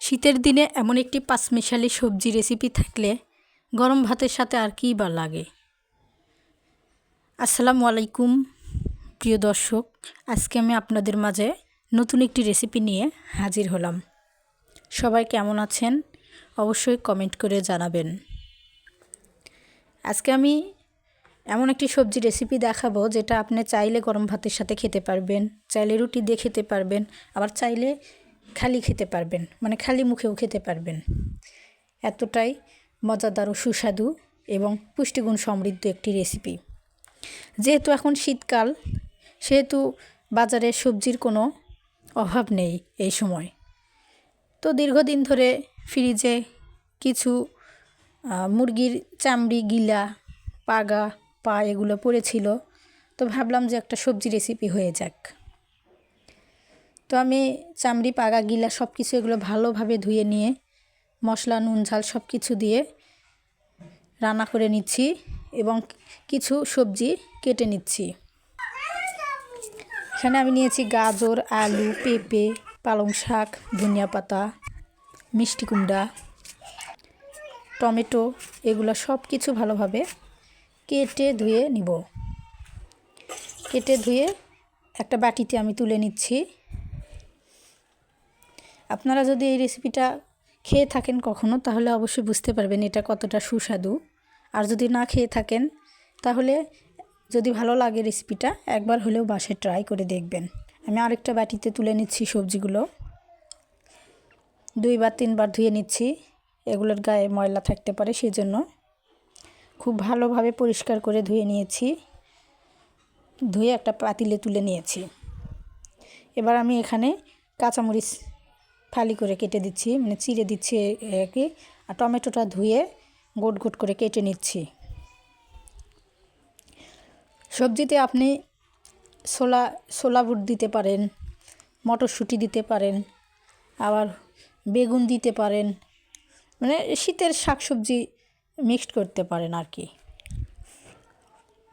শীতের দিনে এমন একটি পাঁচমিশালি সবজি রেসিপি থাকলে গরম ভাতের সাথে আর কী বা লাগে। আসসালামু আলাইকুম প্রিয় দর্শক, আজকে আমি আপনাদের মাঝে নতুন একটি রেসিপি নিয়ে হাজির হলাম। সবাই কেমন আছেন অবশ্যই কমেন্ট করে জানাবেন। আজকে আমি এমন একটি সবজি রেসিপি দেখাবো যেটা আপনি চাইলে গরম ভাতের সাথে খেতে পারবেন, চাইলে রুটি দিয়ে খেতে পারবেন, আবার চাইলে খালি খেতে পারবেন, মানে খালি মুখেও খেতে পারবেন। এতটাই মজাদার ও সুস্বাদু এবং পুষ্টিগুণ সমৃদ্ধ একটি রেসিপি। যেহেতু এখন শীতকাল, সেহেতু বাজারে সবজির কোনো অভাব নেই এই সময়। তো দীর্ঘদিন ধরে ফ্রিজে কিছু মুরগির চামড়ি, গিলা, পাগা, পা এগুলো পড়েছিল। তো ভাবলাম যে একটা সবজি রেসিপি হয়ে যাক। তো আমি চামড়ি, পাগা, গিলা সব কিছু এগুলো ভালোভাবে ধুয়ে নিয়ে মশলা, নুন, ঝাল সব কিছু দিয়ে রান্না করে নিচ্ছি এবং কিছু সবজি কেটে নিচ্ছি। এখানে আমি নিয়েছি গাজর, আলু, পেঁপে, পালং শাক, ধনিয়া পাতা, মিষ্টি কুমড়া, টমেটো, এগুলো সব কিছু ভালোভাবে কেটে ধুয়ে নিব। কেটে ধুয়ে একটা বাটিতে আমি তুলে নিচ্ছি। আপনারা যদি এই রেসিপিটা খেয়ে থাকেন কখনো, তাহলে অবশ্যই বুঝতে পারবেন এটা কতটা সুস্বাদু। আর যদি না খেয়ে থাকেন, তাহলে যদি ভালো লাগে রেসিপিটা, একবার হলেও বাসায় ট্রাই করে দেখবেন। আমি আরেকটা বাটিতে তুলে নিচ্ছি সবজিগুলো। 2 বা 3 বার ধুয়ে নিচ্ছি, এগুলোর গায়ে ময়লা থাকতে পারে, সেই জন্য খুব ভালোভাবে পরিষ্কার করে ধুয়ে নিয়েছি। ধুয়ে একটা পাতিলে তুলে নিয়েছি। এবার আমি এখানে কাঁচামরিচ ফালি করে কেটে দিচ্ছি, মানে চিড়ে দিচ্ছি কি, আর টমেটোটা ধুয়ে গোট গোট করে কেটে নিচ্ছি। সবজিতে আপনি ছোলা বুট দিতে পারেন, মটরশুঁটি দিতে পারেন, আবার বেগুন দিতে পারেন, মানে শীতের শাকসবজি মিক্সড করতে পারেন আর কি।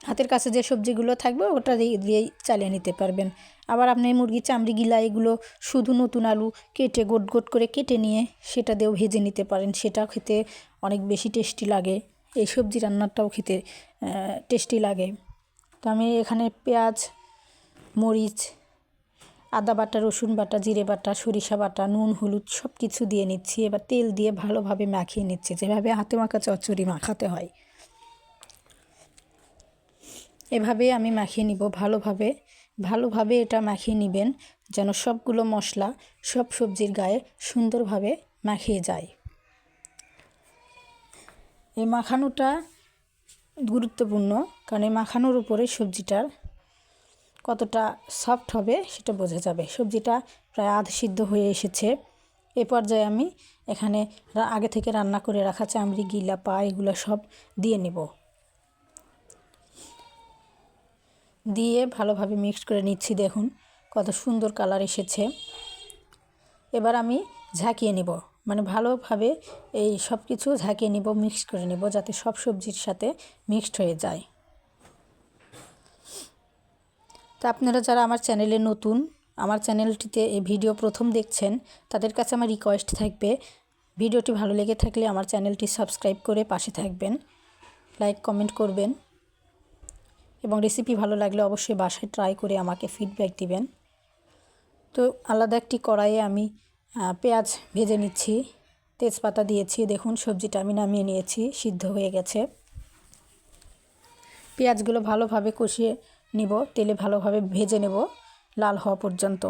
হাতের কাছে যে সবজিগুলো থাকবে ওটা দিয়েই চালিয়ে নিতে পারবেন। আবার আপনি মুরগির চামড়ি, গিলা এগুলো শুধু নতুন আলু কেটে গোট গোট করে কেটে নিয়ে সেটা দিয়েও ভেজে নিতে পারেন, সেটাও খেতে অনেক বেশি টেস্টি লাগে। এই সবজি রান্নাটাও খেতে টেস্টি লাগে। তো আমি এখানে পেঁয়াজ, মরিচ, আদা বাটা, রসুন বাটা, জিরে বাটা, সরিষা বাটা, নুন, হলুদ সব কিছু দিয়ে নিচ্ছি। এবার তেল দিয়ে ভালোভাবে মাখিয়ে নিচ্ছি, যেভাবে হাতে মাখা চচ্চড়ি মাখাতে হয় এভাবে আমি মাখিয়ে নিব। ভালোভাবে এটা মাখিয়ে নেবেন, যেন সবগুলো মশলা সব সবজির গায়ে সুন্দরভাবে মাখিয়ে যায়। এই মাখানোটা গুরুত্বপূর্ণ, কারণ এই মাখানোর উপরে সবজিটার কতটা সফট হবে সেটা বোঝা যাবে। সবজিটা প্রায় আধা সিদ্ধ হয়ে এসেছে। এ পর্যায়ে আমি এখানে আগে থেকে রান্না করে রাখা চামড়ি, গিলা, পা এগুলো সব দিয়ে নেব। দিয়ে ভালোভাবে মিক্সড করে নিচ্ছি। দেখুন কত সুন্দর কালার এসেছে। এবার আমি ঝাঁকিয়ে নিব, মানে ভালোভাবে এই সব কিছু ঝাঁকিয়ে নিব, মিক্স করে নিব, যাতে সব সবজির সাথে মিক্সড হয়ে যায়। তা আপনারা যারা আমার চ্যানেলে নতুন, আমার চ্যানেলটিতে এই ভিডিও প্রথম দেখছেন, তাদের কাছে আমার রিকোয়েস্ট থাকবে, ভিডিওটি ভালো লেগে থাকলে আমার চ্যানেলটি সাবস্ক্রাইব করে পাশে থাকবেন, লাইক কমেন্ট করবেন এবং রেসিপি ভালো লাগলে অবশ্যই বাসায় ট্রাই করে আমাকে ফিডব্যাক দিবেন। তো আলাদা একটি কড়াইয়ে আমি পেঁয়াজ ভেজে নিচ্ছি, তেজপাতা দিয়েছি। দেখুন সবজিটা আমি নামিয়ে নিয়েছি, সিদ্ধ হয়ে গেছে। পেঁয়াজগুলো ভালোভাবে কষিয়ে নিব, তেলে ভালোভাবে ভেজে নেব লাল হওয়া পর্যন্ত।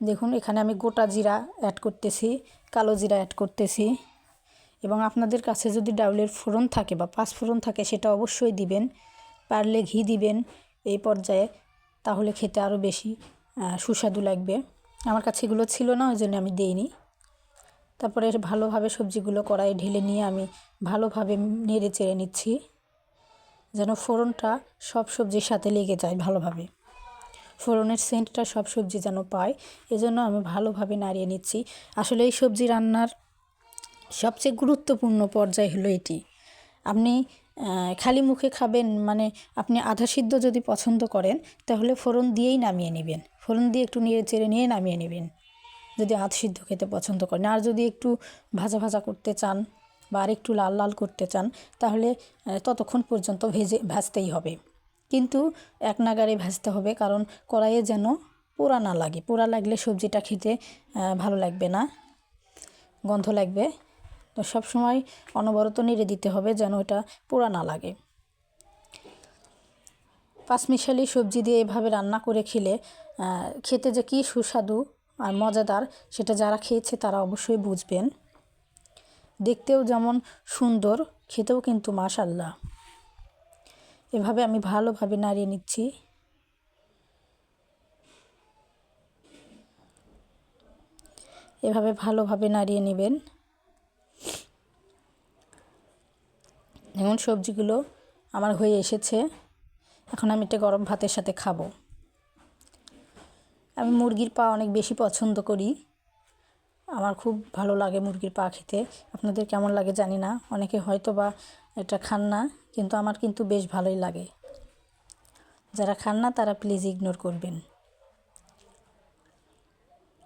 দেখুন এখানে আমি গোটা জিরা অ্যাড করতেছি, কালো জিরা অ্যাড করতেছি, এবং আপনাদের কাছে যদি ডাউলের ফোড়ন থাকে বা পাঁচফোড়ন থাকে সেটা অবশ্যই দিবেন। পারলে ঘি দিবেন এই পর্যায়ে, তাহলে খেতে আরও বেশি সুস্বাদু লাগবে। আমার কাছে এগুলো ছিল না, ওই জন্য আমি দিইনি। তারপরে ভালোভাবে সবজিগুলো কড়াইয়ে ঢেলে নিয়ে আমি ভালোভাবে নেড়ে চেড়ে নিচ্ছি, যেন ফোড়নটা সব সবজির সাথে লেগে যায় ভালোভাবে, ফোড়নের সেন্টটা সব সবজি যেন পায়, এজন্য আমি ভালোভাবে নাড়িয়ে নিচ্ছি। আসলে এই সবজি রান্নার সবচেয়ে গুরুত্বপূর্ণ পর্যায় হলো এটি। আপনি খালি মুখে খাবেন, মানে আপনি আধা সিদ্ধ যদি পছন্দ করেন, তাহলে ফোড়ন দিয়েই নামিয়ে নেবেন, ফোড়ন দিয়ে একটু নেড়ে চেড়ে নিয়ে নামিয়ে নেবেন। যদি আধ সিদ্ধ খেতে পছন্দ করেন। আর যদি একটু ভাজা ভাজা করতে চান বা আর একটু লাল লাল করতে চান তাহলে ততক্ষণ পর্যন্ত ভাজতেই হবে, কিন্তু এক নাগাড়ে ভাজতে হবে, কারণ কড়াইয়ে যেন পোড়া না লাগে। পোড়া লাগলে সবজিটা খেতে ভালো লাগবে না, গন্ধ লাগবে। তো সবসময় অনবরত নেড়ে দিতে হবে যেন এটা পোড়া না লাগে। পাঁচমিশালি সবজি দিয়ে এভাবে রান্না করে খেলে খেতে যে কী সুস্বাদু আর মজাদার সেটা যারা খেয়েছে তারা অবশ্যই বুঝবেন। দেখতেও যেমন সুন্দর, খেতেও কিন্তু মাশাআল্লাহ। এভাবে আমি ভালোভাবে নাড়িয়ে নিচ্ছি। এভাবে ভালোভাবে নাড়িয়ে নেবেন। এখন সবজিগুলো আমার হয়ে এসেছে, এখন আমি এটা গরম ভাতের সাথে খাবো। আমি মুরগির পা অনেক বেশি পছন্দ করি, আমার খুব ভালো লাগে মুরগির পা খেতে। আপনাদের কেমন লাগে জানি না, অনেকে হয়তো বা এটা খান না, কিন্তু আমার কিন্তু বেশ ভালোই লাগে। যারা খান না তারা প্লিজ ইগনোর করবেন।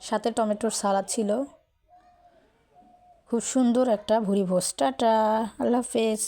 সাথে টমেটোর সালাদ ছিল। খুব সুন্দর একটা ভুরি ভোজ। টাটা, আল্লাহ হাফেজ।